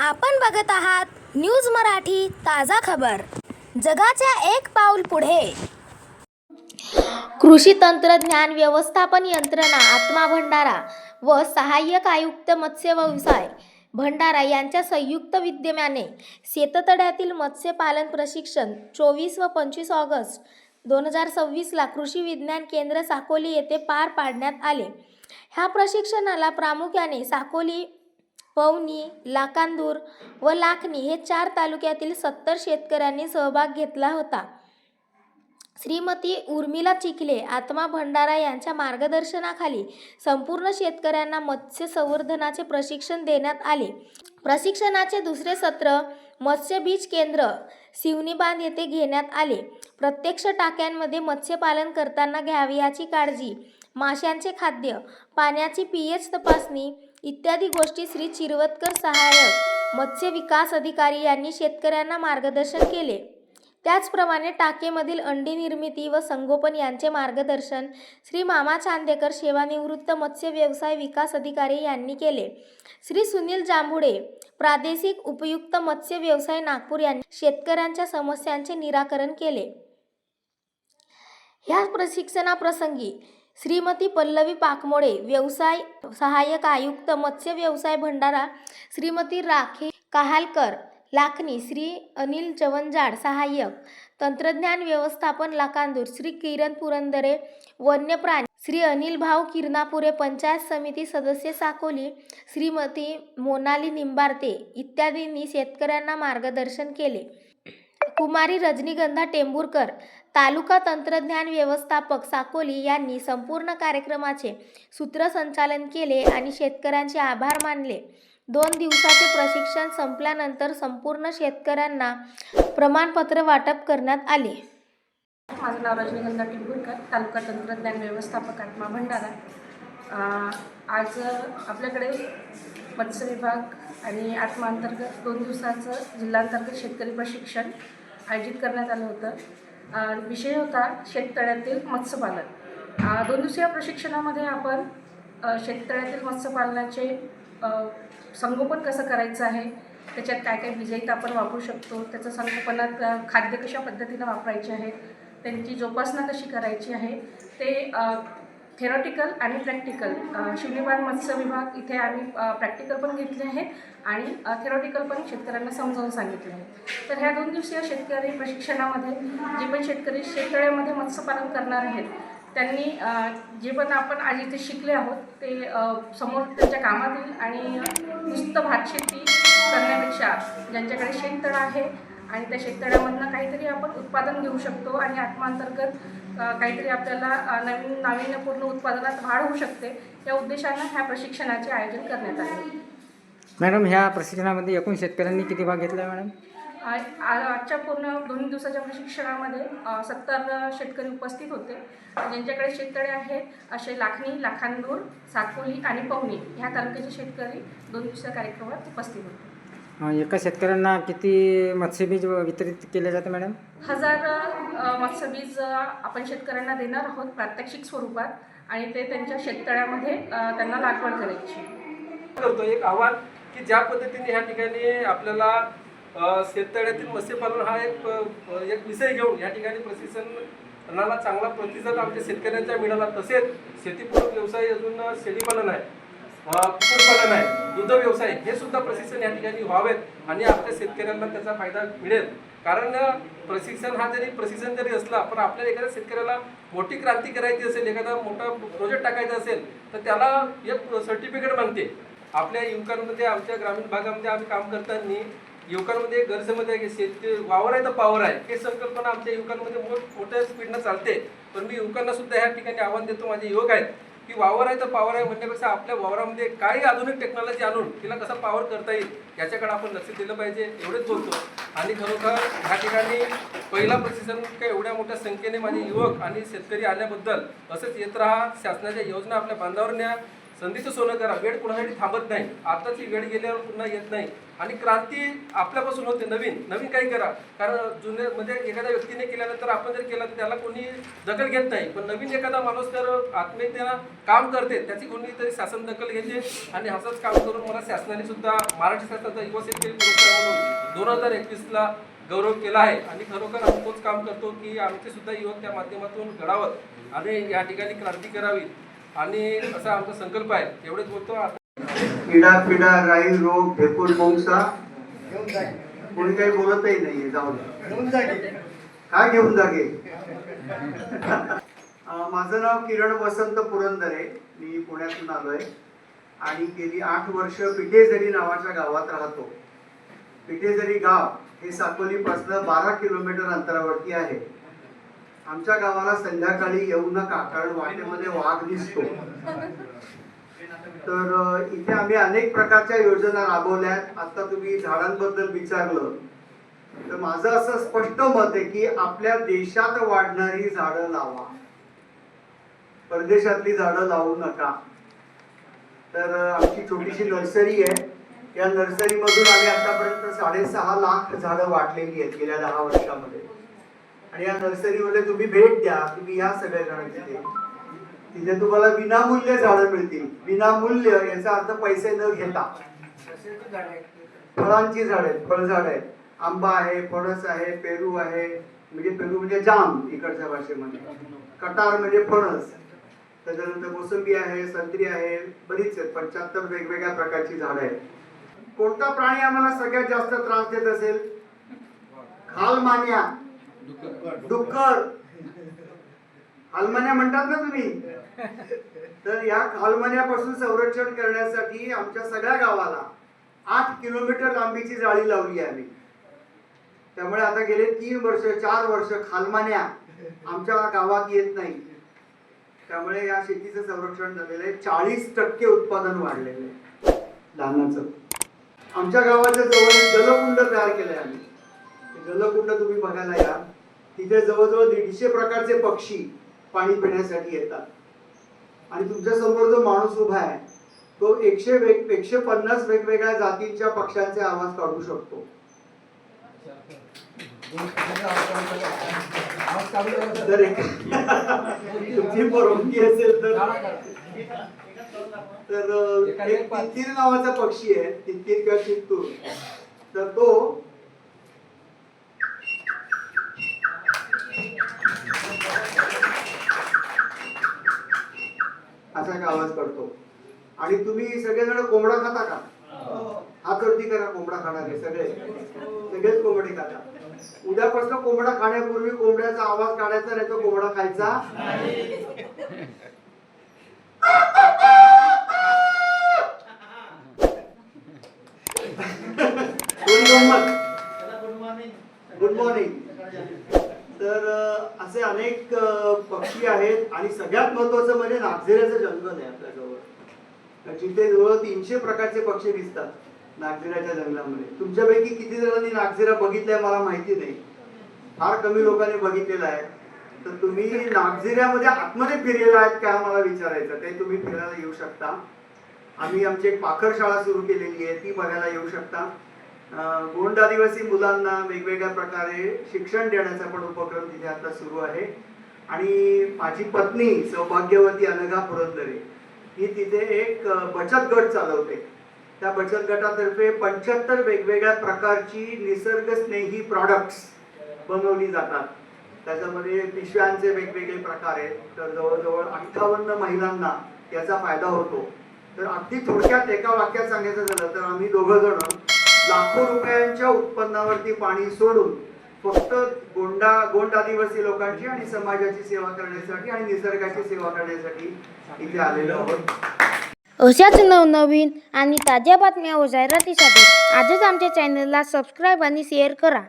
आपण बघत आहात न्यूज मराठी ताजा खबर। जगाच्या एक पाऊल पुढे। कृषी तंत्रज्ञान व्यवस्थापन यंत्रणा आत्मा भंडारा व सहाय्यक आयुक्त मत्स्य व्यवसाय भंडारा यांच्या संयुक्त विद्यमाने शेततळ्यातील मत्स्यपालन प्रशिक्षण 24 व 25 ऑगस्ट 2026 ला कृषी विज्ञान केंद्र साकोली येथे पार पाडण्यात आले। ह्या प्रशिक्षणाला प्रामुख्याने साकोली, पवनी, लाखांदूर व लाखनी हे 4 तालुक्यातील 70 शेतकऱ्यांनी सहभाग घेतला होता। श्रीमती उर्मिला चिखले आत्मा भंडारा यांच्या मार्गदर्शनाखाली संपूर्ण शेतकऱ्यांना मत्स्य संवर्धनाचे प्रशिक्षण देण्यात आले। प्रशिक्षणाचे दुसरे सत्र मत्स्य बीज केंद्र शिवनीबांध येथे घेण्यात आले। प्रत्यक्ष टाक्यांमध्ये मत्स्यपालन करताना घ्यावयाची काळजी, माशांचे खाद्य, पाण्याची पीएच तपासणी इत्यादी गोष्टी श्री चिरवतकर सहाय्यक मत्स्य विकास अधिकारी यांनी शेतकऱ्यांना मार्गदर्शन केले। त्याचप्रमाणे टाकेमधील अंडी निर्मिती व संगोपन यांचे मार्गदर्शन श्री मामा चांदेकर सेवानिवृत्त मत्स्य व्यवसाय विकास अधिकारी यांनी केले। श्री सुनील जांभुडे प्रादेशिक उपयुक्त मत्स्य व्यवसाय नागपूर यांनी शेतकऱ्यांच्या समस्यांचे निराकरण केले। ह्या प्रशिक्षणाप्रसंगी श्रीमती पल्लवी पाकमोडे व्यवसाय सहाय्यक आयुक्त मत्स्य व्यवसाय भंडारा, श्रीमती राखी कहालकर लाखनी, श्री अनिल जवंजाड सहाय्यक तंत्रज्ञान व्यवस्थापन लाखांदूर, श्री किरण पुरंदरे वन्यप्राणी, श्री अनिल भाऊ किरणापुरे पंचायत समिती सदस्य साकोली, श्रीमती मोनाली निंबारते इत्यादींनी शेतकऱ्यांना मार्गदर्शन केले। कुमारी रजनीगंधा टेंभुरकर तालुका तंत्रज्ञान व्यवस्थापक साकोली यांनी संपूर्ण कार्यक्रमाचे सूत्रसंचालन केले आणि शेतकऱ्यांचे आभार मानले। 2 दिवसाचे प्रशिक्षण संपल्यानंतर संपूर्ण शेतकऱ्यांना प्रमाणपत्र वाटप करण्यात आले। माझं नाव रजनीगंधा टेंभुरकर, तालुका तंत्रज्ञान व्यवस्थापक आत्मा भंडारा। आज आपल्याकडे मत्स्य विभाग आणि आत्मा अंतर्गत 2 दिवसाचं जिल्हांतर्गत शेतकरी प्रशिक्षण आयोजित करण्यात आलं होतं। विषय होता शेततळ्यातील मत्स्यपालन। 2 दिवसीय प्रशिक्षणामध्ये आपण शेततळ्यातील मत्स्यपालनाचे संगोपन कसं करायचं आहे, त्याच्यात काय काय विजेत आपण वापरू शकतो, त्याचं संगोपनात खाद्य कशा पद्धतीनं वापरायचे आहे, त्यांची जोपासना कशी करायची आहे, ते थेरॉटिकल आणि प्रॅक्टिकल शिवनीबांध मत्स्य विभाग इथे आम्ही प्रॅक्टिकल पण घेतले आहे आणि थेरॉटिकल पण शेतकऱ्यांना समजावून सांगितले आहे। तर ह्या 2 दिवसीय शेतकरी प्रशिक्षणामध्ये जे पण शेतकरी शेततळ्यामध्ये मत्स्यपालन करणार आहेत त्यांनी जे पण आपण आज इथे शिकले आहोत ते समोर त्यांच्या कामात येईल आणि नुसतं भातशेती करण्यापेक्षा ज्यांच्याकडे शेततळं आहे आणि त्या शेततळ्यामधनं काहीतरी आपण उत्पादन घेऊ शकतो आणि आत्मांतर्गत काहीतरी आपल्याला नाविन्यपूर्ण उत्पादनात वाढ होऊ शकते, या उद्देशानं ह्या प्रशिक्षणाचे आयोजन करण्यात आले। मॅडम, ह्या प्रशिक्षणामध्ये एकूण शेतकऱ्यांनी किती भाग घेतला मॅडम? आजच्या पूर्ण 2 दिवसाच्या प्रशिक्षणामध्ये 70 शेतकरी उपस्थित होते। ज्यांच्याकडे शेततळे आहेत असे लाखनी, लाखांदूर, साकोली आणि पवनी ह्या तालुक्याचे शेतकरी 2 दिवसाच्या कार्यक्रमात उपस्थित होते। एका शेतकऱ्यांना किती मत्स्यबीज वितरित केले जाते मॅडम? 1000 मत्स्यबीज आपण शेतकऱ्यांना देणार आहोत प्रात्यक्षिक स्वरूपात आणि ते त्यांच्या शेततळ्यामध्ये त्यांना लागवड करायची करतो। एक आव्हान की ज्या पद्धतीने ह्या ठिकाणी आपल्याला शेततळ्यातील मत्स्यपालन हा एक विषय घेऊन या ठिकाणी प्रशिक्षणाला चांगला प्रतिसाद आमच्या शेतकऱ्यांचा मिळाला। तसेच शेतीपूरक व्यवसाय अजून शेळीपालन आहे, कुक्कुटपालन आहे, दुग्ध व्यवसाय हे सुद्धा प्रशिक्षण या ठिकाणी व्हावेत आणि आपल्या शेतकऱ्यांना त्याचा फायदा मिळेल। कारण प्रशिक्षण हा प्रशिक्षण जरी असला पण आपल्याला एखाद्या शेतकऱ्याला मोठी क्रांती करायची असेल, एखादा मोठा प्रोजेक्ट टाकायचा असेल तर त्याला एक सर्टिफिकेट मागते। आपल्या युवकांमध्ये आमच्या ग्रामीण भागामध्ये आम्ही काम करताना युवकांमध्ये गरजेमध्ये आहे की शेती वावर आहे तर पावर आहे हे संकल्पना आमच्या युवकांमध्ये मोठ्या स्पीडनं चालते। पण मी युवकांना सुद्धा ह्या ठिकाणी आव्हान देतो, माझे युवक आहेत की वावर आहे तर पावर आहे म्हणण्यापेक्षा आपल्या वावरामध्ये काही आधुनिक टेक्नॉलॉजी आणून तिला कसं पावर करता येईल याच्याकडे आपण लक्ष दिलं पाहिजे, एवढेच बोलतो। आणि खरोखर ह्या ठिकाणी पहिला प्रशिक्षण काय एवढ्या मोठ्या संख्येने माझे युवक आणि शेतकरी आल्याबद्दल असंच येत राहा, शासनाच्या योजना आपल्या बांधावर न्या, संधीचं सोनं करा. वेळ कुणासाठी थांबत नाही. आताची वेळ गेल्यावर पुन्हा येत नाही आणि क्रांती आपल्यापासून होते. नवीन काही करा. कारण जुने म्हणजे एखाद्या व्यक्तीने केल्यानंतर आपण जर केलं तर त्याला कोणी दखल घेत नाही, पण नवीन एखादा माणूस तर आत्मीयतेनं काम करते त्याची कोणीतरी शासन दखल घेते आणि असंच काम करून मला शासनाने सुद्धा महाराष्ट्र शासनाचा युवा शेतकरी पुरस्कार म्हणून 2021ला गौरव केला आहे. आणि खरोखर आम्ही तोच काम करतो की आमचे सुद्धा युवक त्या माध्यमातून घडावत आणि या ठिकाणी क्रांती करावी आणि असा आमचा संकल्प आहे. एवढेच बोलतो. किडा पिडा राई रोग ढेकूळ बोंगसा कोणी काही बोलतही नाहीये. जाऊन काय घेऊन जागे. माझं नाव किरण वसंत पुरंदरे. मी पुण्यातून आलोय आणि गेली 8 वर्ष पिठेझरी नावाच्या गावात राहतो. पिठेझरी गाव हे साकोलीपासून 12 किलोमीटर अंतरावरती आहे. आमच्या गावाला संध्याकाळी येऊ नका कारण वाटेमध्ये वाघ दिसतो. तर इथे आम्ही अनेक प्रकारच्या योजना राबवल्यात. आता तुम्ही झाडांबद्दल विचारलं तर माझं असं स्पष्ट मत आहे की आपल्या देशात वाढणारी झाडं लावा, परदेशातली झाडं लावू नका. तर आमची छोटीशी नर्सरी आहे. या नर्सरीमधून आम्ही आतापर्यंत 6.5 लाख झाडं वाटलेली आहेत गेल्या 10 वर्षामध्ये. आणि या नर्सरीमध्ये तुम्ही भेट द्या. तुम्ही या सगळ्या जणांची तिथे तुम्हाला विनामूल्य झाडं मिळतील. विनामूल्य याचा अर्थ पैसे न घेता. फळांची झाड आहेत, फळझाड आहेत. आंबा आहे, फणस आहे, पेरू आहे. म्हणजे पेरू म्हणजे जाम इकडच्या भाषेमध्ये. कटार म्हणजे फणस. त्याच्यानंतर मोसंबी आहे, संत्री आहे, बरीच आहेत. 75 वेगवेगळ्या प्रकारची झाडं आहेत. कोणता प्राणी आम्हाला सगळ्यात जास्त त्रास देत असेल? खालमान्या, डुक्कर. खालमान्या म्हणतात ना तुम्ही. तर या खालमान्यापासून संरक्षण करण्यासाठी आमच्या सगळ्या गावाला 8 किलोमीटर लांबीची जाळी लावली आहे आम्ही. त्यामुळे आता गेले 3 वर्ष 4 वर्ष खालमान्या आमच्या गावात येत नाही. त्यामुळे या शेतीचं संरक्षण झालेलं आहे. 40% उत्पादन वाढलेलं आहे धानाचं. आमच्या गावाच्या जवळ जलकुंड तयार केलंय आम्ही. जलकुंड तुम्ही बघायला या. तिथे जवळजवळ 150 प्रकारचे पक्षी पाणी पिण्यासाठी येतात. आणि तुमच्या समोर जो माणूस उभा आहे तो 150 वेगवेगळ्या जातींच्या पक्ष्यांचे आवाज काढू शकतो. जर तुमची परवानगी असेल तर एक तित्तीर नावाचा पक्षी आहे, तित्तीर किंवा चित्तूर. तर तो असा एक आवाज करतो. आणि तुम्ही सगळेजण कोंबडा खाता का? हात वरती करा. कोंबडा खाणारे सगळेच कोंबडे खाता. उद्यापासून कोंबडा खाण्यापूर्वी कोंबड्याचा आवाज काढायचा, नाही तो कोंबडा खायचा. Good morning. तर असे अनेक पक्षी आहेत. आणि सगळ्यात महत्वाचं म्हणजे नागझिऱ्याचं जंगल आहे आपल्याजवळ. जिथे जवळ 300 प्रकारचे पक्षी दिसतात नागझिऱ्याच्या जंगलामध्ये. तुमच्यापैकी किती जणांनी नागझिरा बघितलाय मला माहिती नाही. फार कमी लोकांनी बघितलेला आहे. तर तुम्ही नागझिऱ्यामध्ये आतमध्ये फिरलेला आहेत का मला विचारायचं. ते तुम्ही फिरायला येऊ शकता. आम्ही आमची एक पाखर शाळा सुरू केलेली आहे, ती बघायला येऊ शकता. गोंड आदिवासी मुलांना वेगवेगळ्या प्रकारे शिक्षण देण्याचा पण उपक्रम तिथे आता सुरू आहे. आणि माझी पत्नी सौभाग्यवती अनघा पुरंदरे ही तिथे एक बचत गट चालवते. त्या बचत गटातर्फे 75 वेगवेगळ्या प्रकारची निसर्गस्नेही प्रॉडक्ट्स बनवली जातात. त्याच्यामध्ये पिशव्यांचे वेगवेगळे प्रकार आहेत. तर जवळजवळ 58 महिलांना याचा फायदा होतो. तर अगदी थोडक्यात एका वाक्यात सांगायचं झालं तर आम्ही दोघं जण लाखो रुपयांच्या उत्पन्नावरती पाणी सोडून फक्त गोंड आदिवासी लोकांची आणि समाजाची सेवा करण्यासाठी आणि निसर्गाची सेवा करण्यासाठी इथे आलेलो आहोत. अशाच नवनवीन आणि ताज्या बातम्या व जाहिरातीसाठी आजच आमच्या चॅनलला सबस्क्राईब आणि शेअर करा.